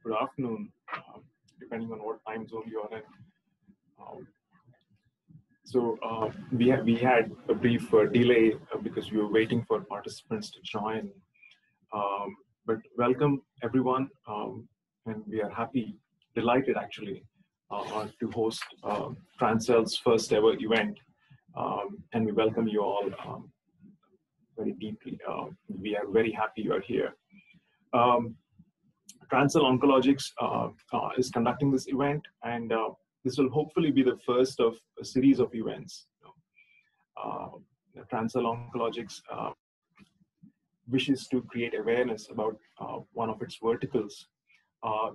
good afternoon, depending on what time zone you're in. We had a brief delay because we were waiting for participants to join. But welcome everyone, and we are delighted actually, to host Transcell's first ever event. And we welcome you all very deeply. We are very happy you are here. Transcell Oncologics is conducting this event, and this will hopefully be the first of a series of events. Transcell Oncologics wishes to create awareness about one of its verticals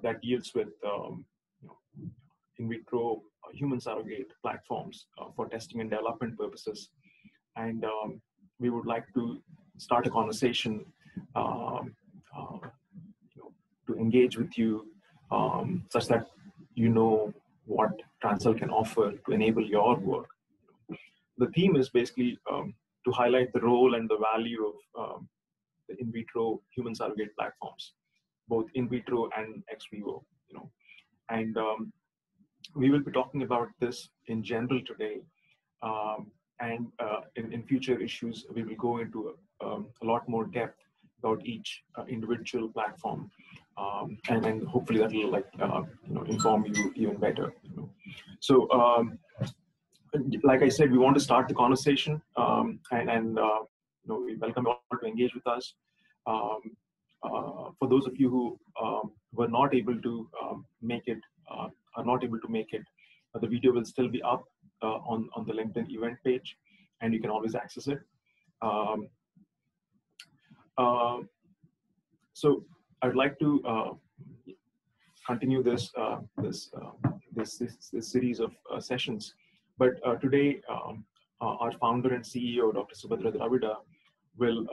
that deals with in vitro human surrogate platforms for testing and development purposes. And we would like to start a conversation to engage with you such that you know what Transcell can offer to enable your work. The theme is basically to highlight the role and the value of the in vitro human surrogate platforms, both in vitro and ex vivo. And we will be talking about this in general today, and in future issues we will go into a lot more depth about each individual platform, and hopefully that will inform you even better. So like I said, we want to start the conversation, and we welcome you all to engage with us. For those of you who were not able to make it, the video will still be up on the LinkedIn event page, and you can always access it. So I'd like to continue this series of sessions, but today our founder and CEO, Dr. Subadra Dravida, will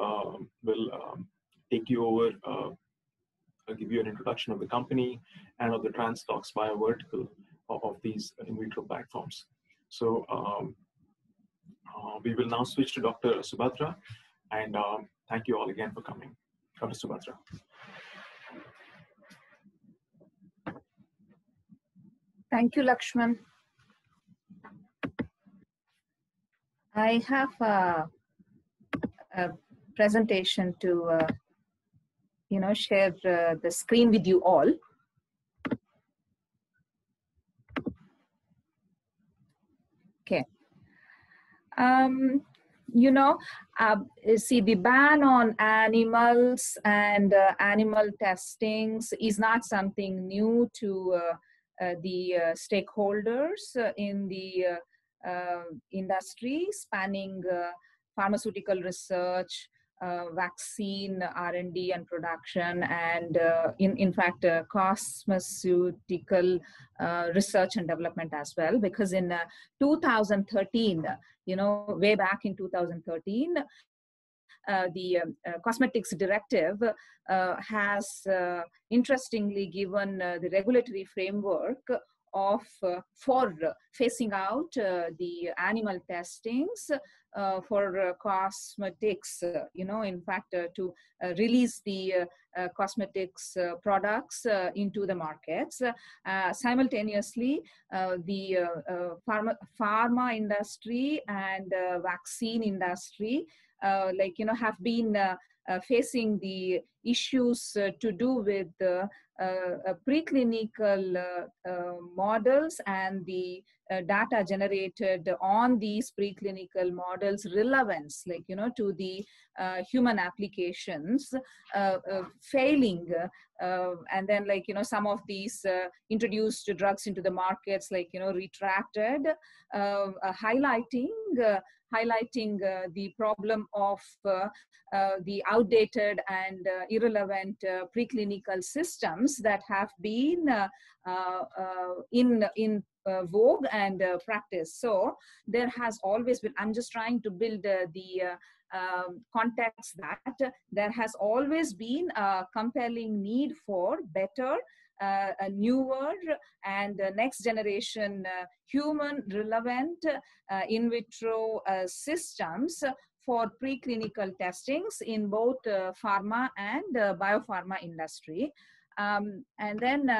take you over, give you an introduction of the company and of the TransTox bio vertical of these in vitro platforms. So we will now switch to Dr. Subadra, and thank you all again for coming. Dr. Subadra. Thank you, Lakshman. I have a presentation to share the screen with you all. Okay. See, the ban on animals and animal testings is not something new to the stakeholders in the industry, spanning pharmaceutical research, vaccine R&D and production, and in fact cosmeceutical research and development as well. Because in 2013, way back in 2013, the cosmetics directive has interestingly given the regulatory framework of for phasing out the animal testings for cosmetics, in fact, to release the cosmetics products into the markets. Simultaneously, the pharma industry and vaccine industry have been facing the issues to do with preclinical models and the data generated on these preclinical models relevance, to the human applications, failing, and then some of these introduced drugs into the markets, retracted, highlighting the problem of the outdated and irrelevant preclinical systems that have been in vogue and practice. So there has always been, I'm just trying to build the context that there has always been a compelling need for better, newer and next generation human relevant in vitro systems for preclinical testings in both pharma and biopharma industry. And then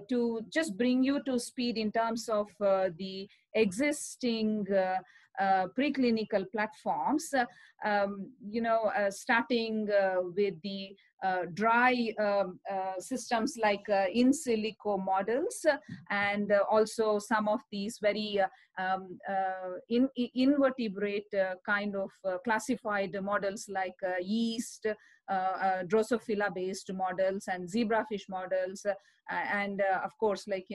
to just bring you to speed in terms of the existing preclinical platforms, starting with the dry systems like in silico models, and also some of these very invertebrate kind of classified models like yeast, Drosophila based models and zebrafish models, and of course, like,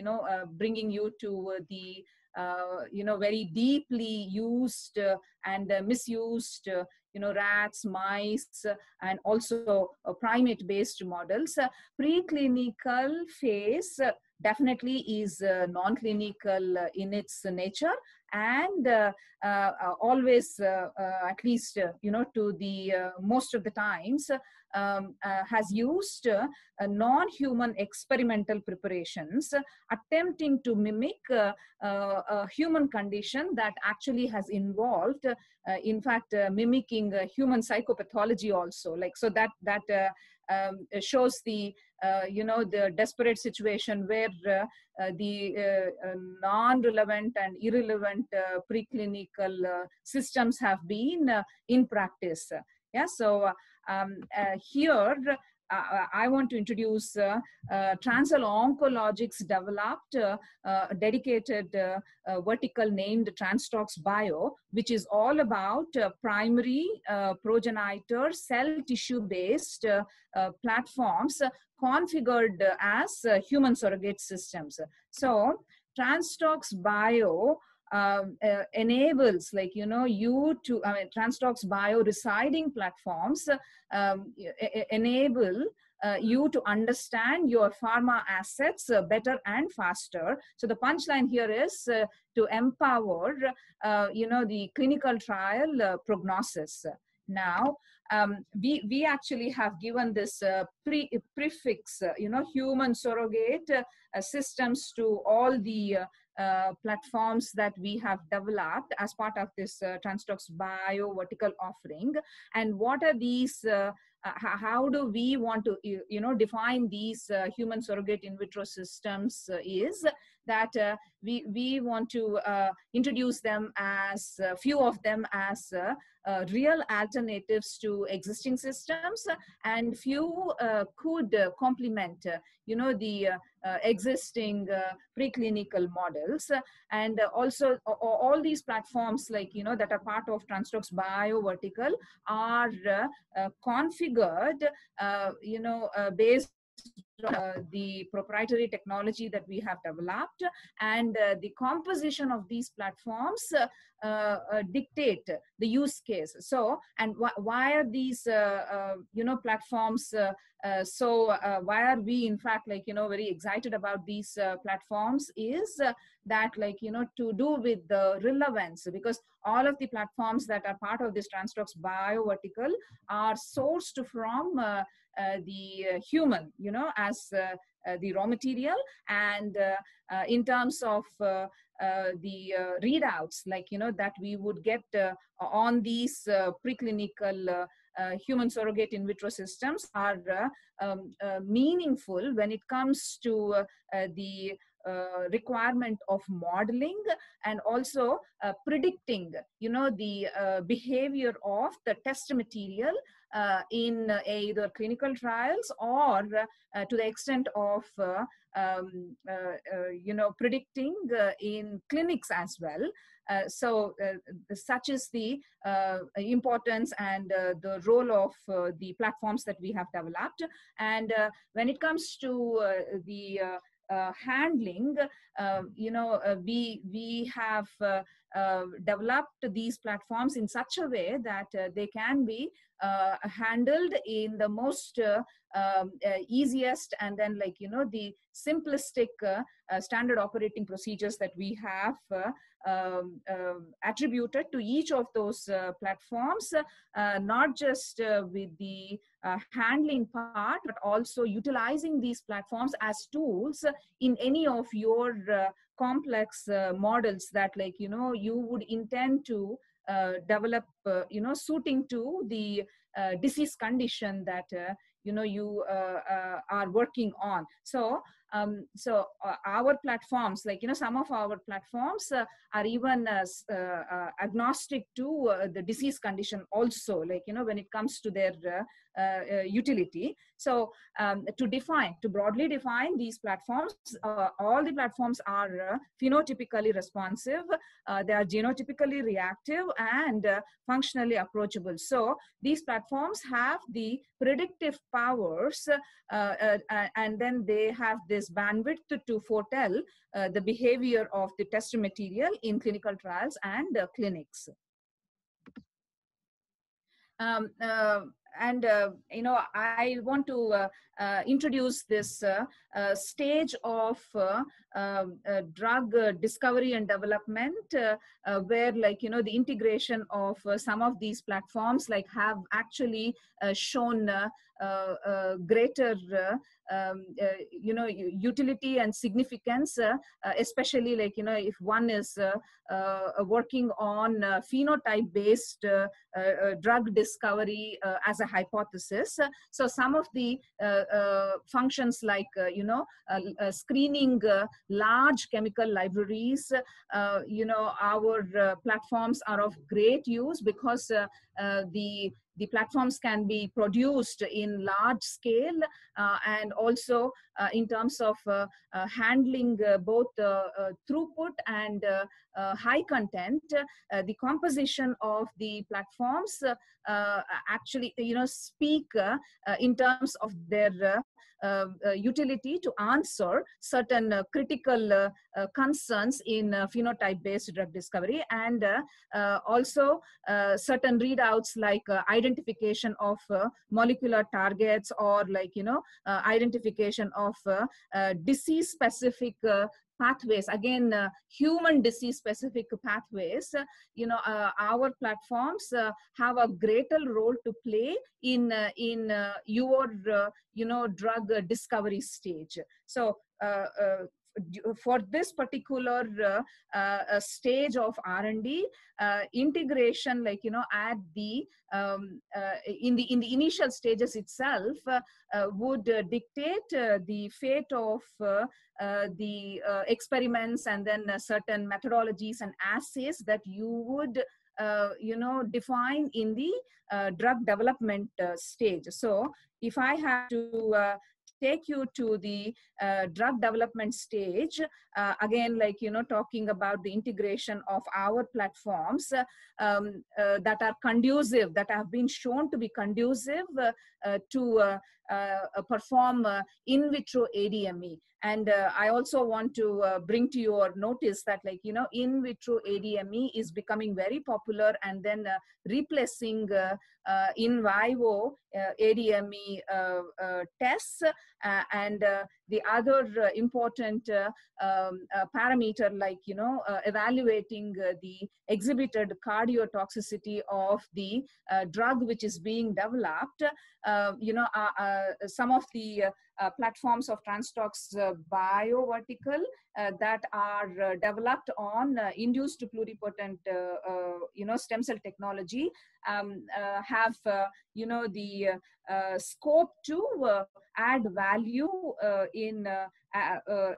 bringing you to the very deeply used and misused, rats, mice, and also primate based models. Preclinical phase definitely is non-clinical in its nature, and always, at least, to the most of the times, has used non-human experimental preparations, attempting to mimic a human condition that actually has involved, in fact, mimicking human psychopathology also. Like, so that shows the the desperate situation where the non-relevant and irrelevant preclinical systems have been in practice. Yeah, so here I want to introduce Transcell Oncologics developed a dedicated vertical named Transcript Bio, which is all about primary progenitor cell tissue based platforms configured as human surrogate systems. So Transcript Bio enables, like, you to, Transcript Bio residing platforms enable you to understand your pharma assets better and faster. So the punchline here is to empower, the clinical trial prognosis. Now, we actually have given this prefix, human surrogate systems to all the platforms that we have developed as part of this Transcript Bio vertical offering. And what are these, how do we want to, define these human surrogate in vitro systems is that we want to introduce them as, few of them as real alternatives to existing systems, and few could complement, the existing preclinical models. And also all these platforms, like, that are part of Transcript Bio vertical are configured, based the proprietary technology that we have developed, and the composition of these platforms dictate the use case. So, and why are these platforms so why are we, in fact, like, very excited about these platforms is that, like, to do with the relevance, because all of the platforms that are part of this Transcript Bio vertical are sourced from the human, as the raw material, and in terms of the readouts, like, that we would get on these preclinical human surrogate in vitro systems are meaningful when it comes to the requirement of modeling, and also predicting, the behavior of the test material in either clinical trials, or to the extent of predicting in clinics as well. So such is the importance and the role of the platforms that we have developed. And when it comes to the handling, we have developed these platforms in such a way that they can be handled in the most easiest, and then, like, the simplistic standard operating procedures that we have attributed to each of those platforms, not just with the handling part, but also utilizing these platforms as tools in any of your complex models that, like, you would intend to develop, suiting to the disease condition that you are working on. So our platforms, like some of our platforms are even agnostic to the disease condition also, like when it comes to their utility. So to broadly define these platforms, all the platforms are phenotypically responsive, they are genotypically reactive, and functionally approachable. So these platforms have the predictive powers, and then they have this bandwidth to foretell the behavior of the test material in clinical trials and clinics. I want to introduce this stage of drug discovery and development, where the integration of some of these platforms have actually shown greater utility and significance, especially if one is working on phenotype based drug discovery as a hypothesis. So some of the functions like screening large chemical libraries, our platforms are of great use, because the platforms can be produced in large scale, and also in terms of handling both throughput and high content. The composition of the platforms actually speak in terms of their utility to answer certain critical concerns in phenotype based drug discovery, and also certain readouts like identification of molecular targets, or identification of disease specific pathways, again human disease specific pathways. Our platforms have a greater role to play in your drug discovery stage. So for this particular stage of R&D, integration, at the in the initial stages itself would dictate the fate of the experiments, and then certain methodologies and assays that you would define in the drug development stage. So if I have to take you to the drug development stage, again, talking about the integration of our platforms that are conducive, that have been shown to be conducive to perform in vitro ADME. And I also want to bring to your notice that in vitro ADME is becoming very popular, and then replacing in vivo ADME tests, and the other important parameter, evaluating the exhibited cardiotoxicity of the drug which is being developed. Some of the platforms of Transtox BioVertical that are developed on induced pluripotent stem cell technology have the scope to add value in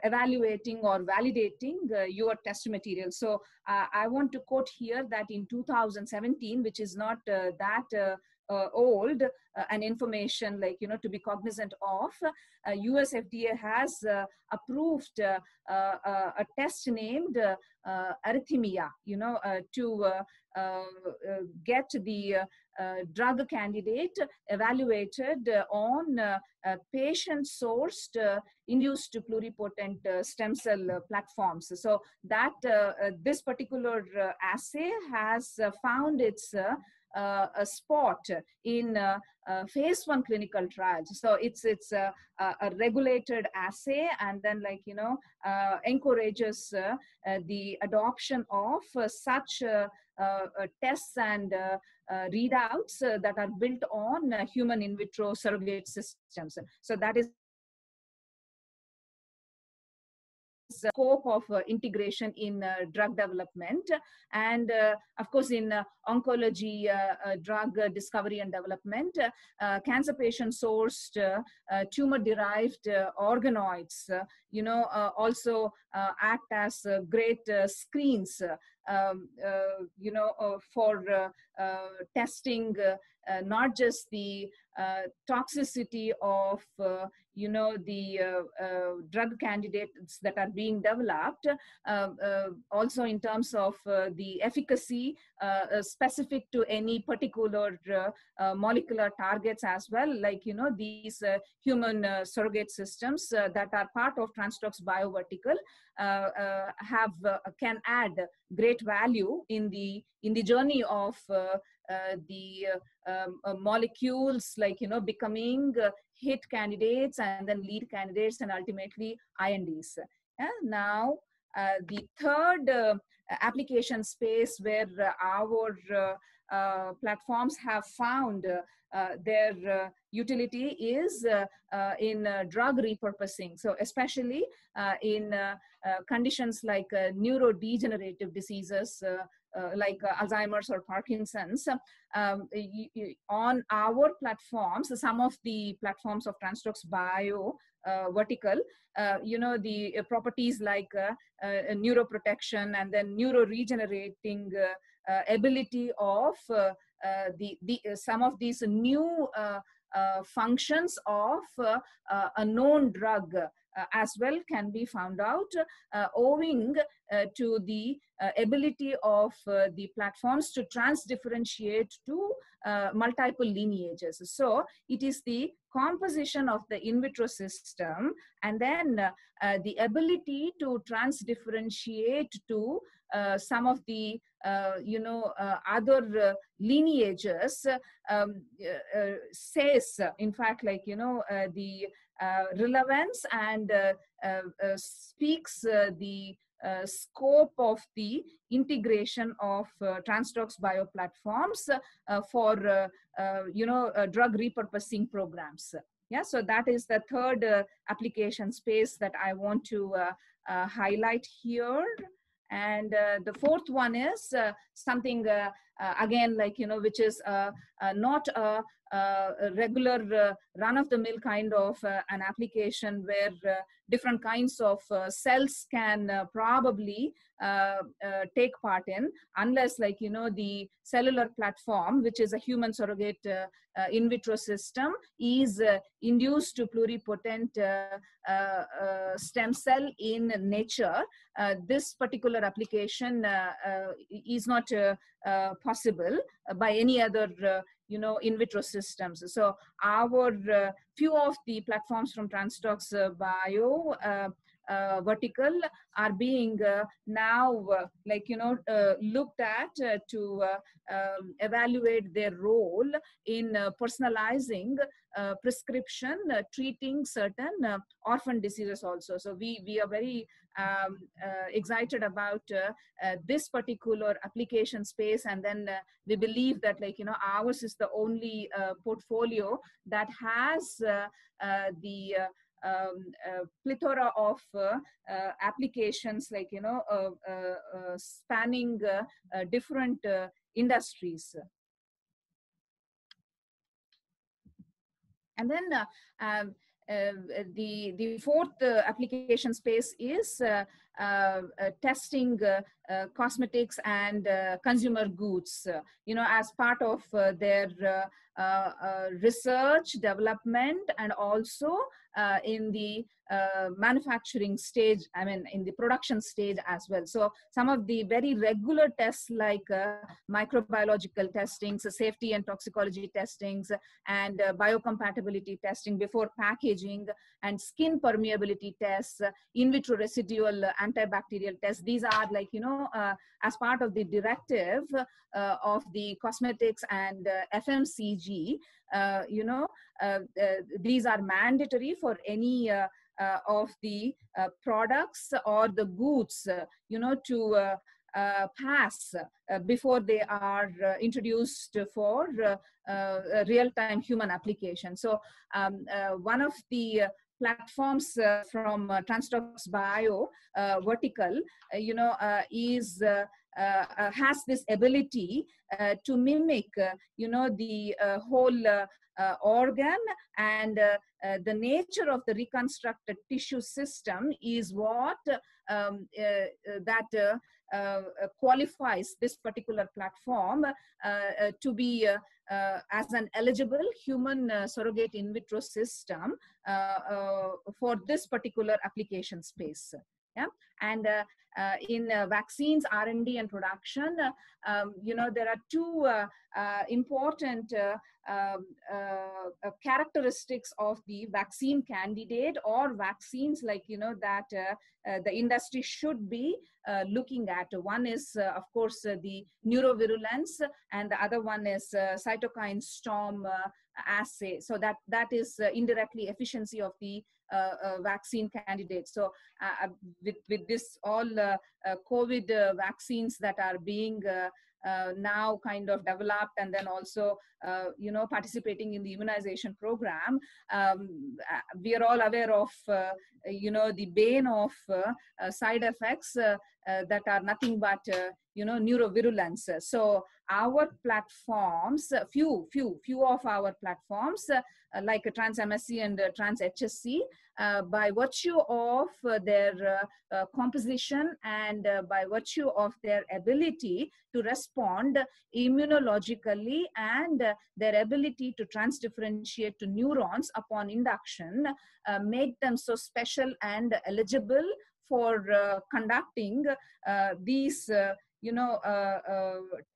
evaluating or validating your test material. So I want to quote here that in 2017, which is not that old, an information to be cognizant of, US FDA has approved a test named arrhythmia, to get the drug candidate evaluated on patient-sourced induced pluripotent stem cell platforms. So that this particular assay has found its a spot in phase 1 clinical trials. So it's a regulated assay, and then encourages the adoption of such tests and readouts that are built on human in vitro surrogate systems. So that is is scope of integration in drug development. And of course, in oncology drug discovery and development, cancer patient sourced tumor-derived organoids, also act as great screens, for testing not just the toxicity of the drug candidates that are being developed, also in terms of the efficacy specific to any particular molecular targets as well, like these human surrogate systems that are part of Transcript's biovertical can add great value in the journey of the molecules, like becoming hit candidates and then lead candidates and ultimately INDs. Now the third application space where our platforms have found their utility is in drug repurposing. So especially in conditions like neurodegenerative diseases like Alzheimer's or Parkinson's. On our platforms, some of the platforms of Transcript's bio vertical, the properties like neuroprotection and then neuroregenerating ability of some of these new functions of a known drug as well can be found out owing to the ability of the platforms to transdifferentiate to multiple lineages. So it is the composition of the in vitro system and then the ability to transdifferentiate to some of the other lineages says, in fact, like the relevance and speaks the scope of the integration of Transcript's bio platforms for drug repurposing programs. Yeah, so that is the third application space that I want to highlight here. And the fourth one is something again, like which is not a regular run-of-the-mill kind of an application where different kinds of cells can probably take part in, unless like the cellular platform, which is a human surrogate in vitro system, is induced to pluripotent stem cell in nature. This particular application is not possible by any other in vitro systems. So our few of the platforms from Transcript's bio vertical are being now looked at to evaluate their role in personalizing prescription treating certain orphan diseases also. So we are very excited about this particular application space, and then we believe that ours is the only portfolio that has the plethora of applications spanning different industries. And then the fourth application space is testing cosmetics and consumer goods, as part of their research, development, and also in the manufacturing stage, in the production stage as well. So some of the very regular tests like microbiological testings, safety and toxicology testings, and biocompatibility testing before packaging, and skin permeability tests, in vitro residual antibacterial tests. These are as part of the directive of the cosmetics and FMCG, these are mandatory for any of the products or the goods, to pass before they are introduced for real-time human application. So one of the platforms from Transcript Bio vertical, has this ability to mimic, the whole organ, and the nature of the reconstructed tissue system is what qualifies this particular platform to be as an eligible human surrogate in vitro system for this particular application space. Yeah, and in vaccines R&D and production, there are two important characteristics of the vaccine candidate or vaccines, that the industry should be looking at. One is, of course, the neurovirulence, and the other one is cytokine storm assay. So that is indirectly efficiency of the vaccine candidate. So with this all COVID vaccines that are being now kind of developed, and then also participating in the immunization program, we are all aware of the bane of side effects that are nothing but neurovirulence. So our platforms, few of our platforms, like Trans MSc and Trans HSC, by virtue of their composition and by virtue of their ability to respond immunologically and their ability to transdifferentiate to neurons upon induction, make them so special and eligible for conducting these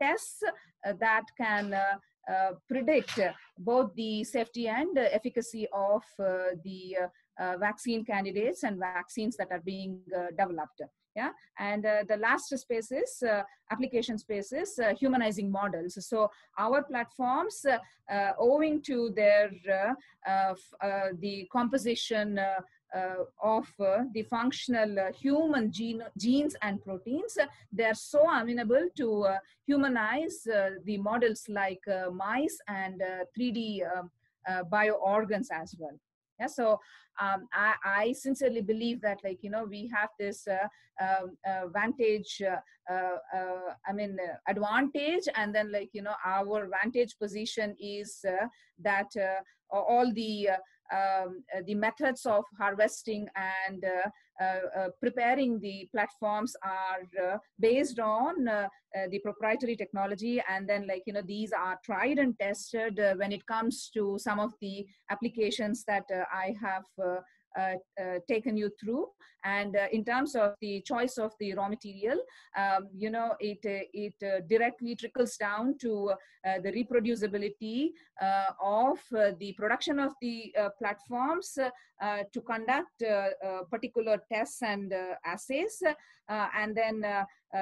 tests that can predict both the safety and efficacy of the vaccine candidates and vaccines that are being developed. Yeah, and the last space is application spaces, humanizing models. So our platforms, owing to their the composition of the functional human genes and proteins, they are so amenable to humanize the models like mice and 3D bio organs as well. Yeah, so I sincerely believe that, we have this advantage, and then our vantage position is that all the methods of harvesting and preparing the platforms are based on the proprietary technology, and then these are tried and tested when it comes to some of the applications that I have taken you through. And in terms of the choice of the raw material, it directly trickles down to the reproducibility of the production of the platforms to conduct particular tests and assays, and then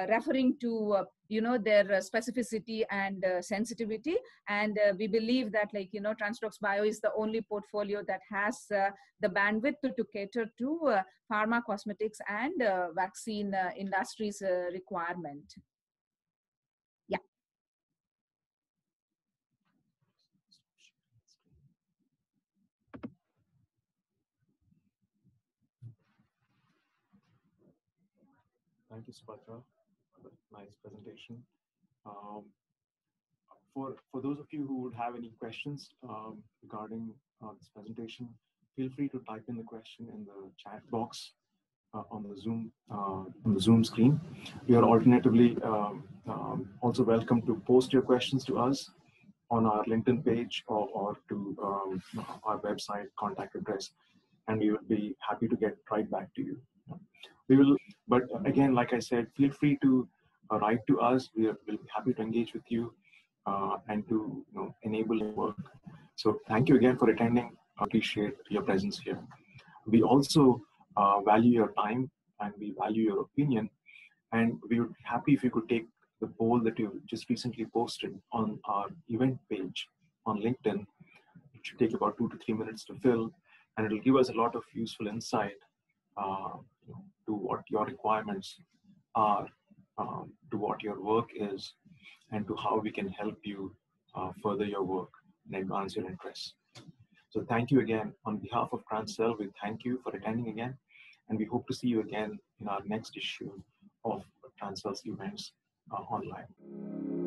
referring to their specificity and sensitivity. And we believe that Transcript Bio is the only portfolio that has the bandwidth to cater to pharma, cosmetics, and vaccine industries requirement. Yeah. Thank you, Subadra, for the nice presentation. For those of you who would have any questions regarding this presentation, feel free to type in the question in the chat box on the Zoom screen. You are alternatively also welcome to post your questions to us on our LinkedIn page or to our website contact address, and we will be happy to get right back to you. But again, like I said, feel free to write to us. We'll be happy to engage with you and to enable your work. So thank you again for attending. I appreciate your presence here. We also value your time and we value your opinion, and we would be happy if you could take the poll that you just recently posted on our event page on LinkedIn. It should take about 2 to 3 minutes to fill, and it'll give us a lot of useful insight to what your requirements are, to what your work is, and to how we can help you further your work and advance your interests. So thank you again. On behalf of Transcell, we thank you for attending again, and we hope to see you again in our next issue of Transcell's events online.